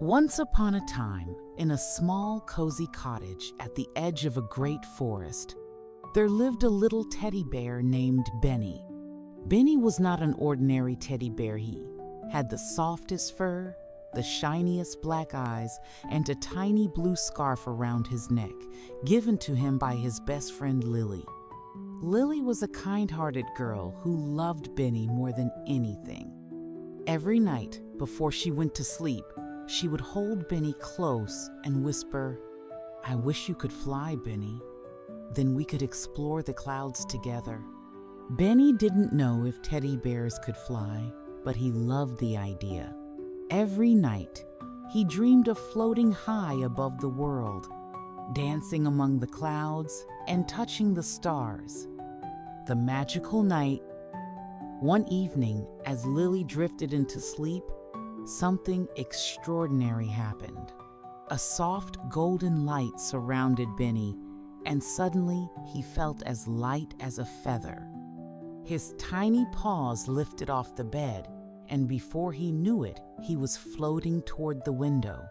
Once upon a time, in a small, cozy cottage at the edge of a great forest, there lived a little teddy bear named Benny. Benny was not an ordinary teddy bear. He had the softest fur, the shiniest black eyes, and a tiny blue scarf around his neck, given to him by his best friend Lily. Lily was a kind-hearted girl who loved Benny more than anything. Every night, before she went to sleep, she would hold Benny close and whisper, "I wish you could fly, Benny. Then we could explore the clouds together." Benny didn't know if teddy bears could fly, but he loved the idea. Every night, he dreamed of floating high above the world, dancing among the clouds and touching the stars. The magical night. One evening, as Lily drifted into sleep, something extraordinary happened. A soft golden light surrounded Benny, and suddenly he felt as light as a feather. His tiny paws lifted off the bed, and before he knew it, he was floating toward the window.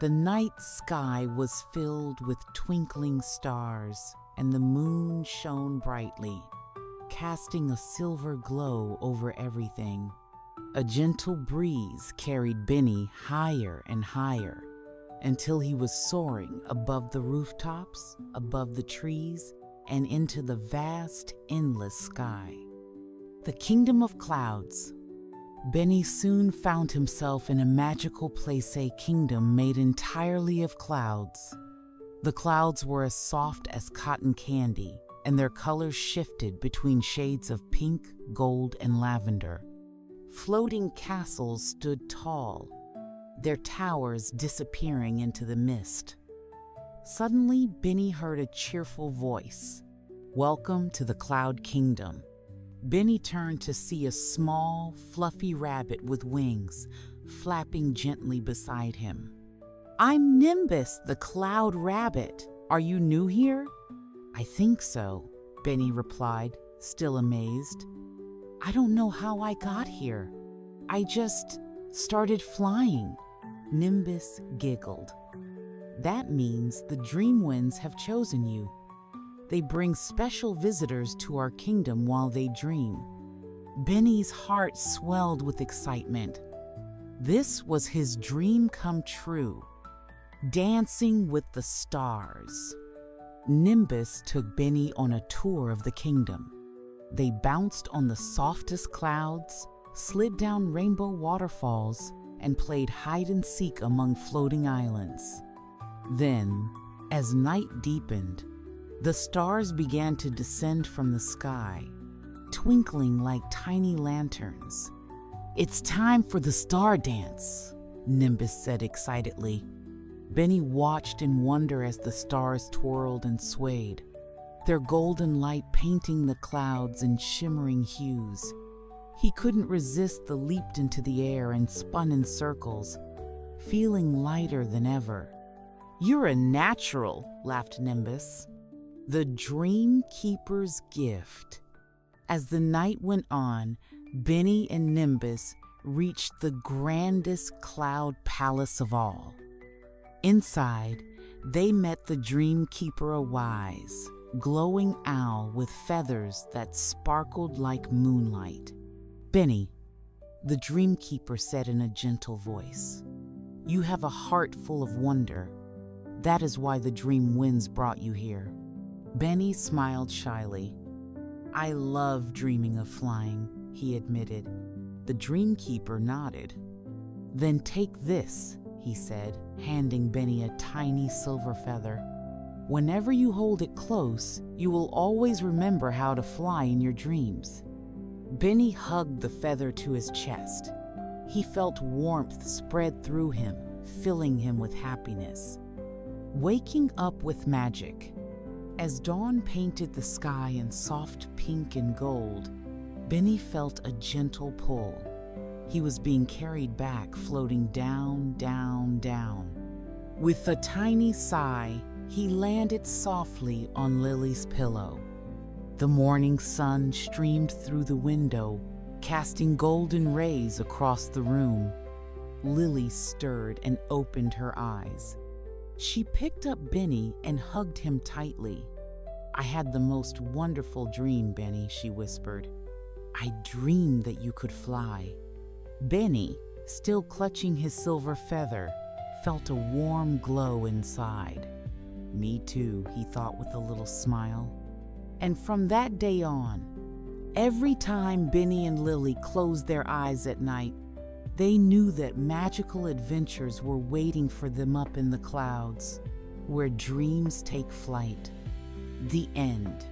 The night sky was filled with twinkling stars, and the moon shone brightly, casting a silver glow over everything. A gentle breeze carried Benny higher and higher until he was soaring above the rooftops, above the trees, and into the vast, endless sky. The kingdom of clouds. Benny soon found himself in a magical place, a kingdom made entirely of clouds. The clouds were as soft as cotton candy, and their colors shifted between shades of pink, gold, and lavender. Floating castles stood tall, their towers disappearing into the mist. Suddenly, Benny heard a cheerful voice. "Welcome to the Cloud Kingdom." Benny turned to see a small, fluffy rabbit with wings flapping gently beside him. "I'm Nimbus, the Cloud Rabbit. Are you new here?" "I think so," Benny replied, still amazed. "I don't know how I got here. I just started flying." Nimbus giggled. "That means the dream winds have chosen you. They bring special visitors to our kingdom while they dream." Benny's heart swelled with excitement. This was his dream come true, dancing with the stars. Nimbus took Benny on a tour of the kingdom. They bounced on the softest clouds, slid down rainbow waterfalls, and played hide and seek among floating islands. Then, as night deepened, the stars began to descend from the sky, twinkling like tiny lanterns. "It's time for the star dance," Nimbus said excitedly. Benny watched in wonder as the stars twirled and swayed, their golden light painting the clouds in shimmering hues. He couldn't resist the leaped into the air and spun in circles, feeling lighter than ever. "You're a natural," laughed Nimbus. "The Dream Keeper's gift." As the night went on, Benny and Nimbus reached the grandest cloud palace of all. Inside, they met the Dream Keeper, a wise, glowing owl with feathers that sparkled like moonlight. "Benny," the Dream Keeper said in a gentle voice, "you have a heart full of wonder. That is why the dream winds brought you here." Benny smiled shyly. "I love dreaming of flying," he admitted. The Dream Keeper nodded. "Then take this," he said, handing Benny a tiny silver feather. "Whenever you hold it close, you will always remember how to fly in your dreams." Benny hugged the feather to his chest. He felt warmth spread through him, filling him with happiness. Waking up with magic. As dawn painted the sky in soft pink and gold, Benny felt a gentle pull. He was being carried back, floating down, down, down. With a tiny sigh, he landed softly on Lily's pillow. The morning sun streamed through the window, casting golden rays across the room. Lily stirred and opened her eyes. She picked up Benny and hugged him tightly. "I had the most wonderful dream, Benny," she whispered. "I dreamed that you could fly." Benny, still clutching his silver feather, felt a warm glow inside. "Me too," he thought with a little smile. And from that day on, every time Benny and Lily closed their eyes at night, they knew that magical adventures were waiting for them up in the clouds, where dreams take flight. The end.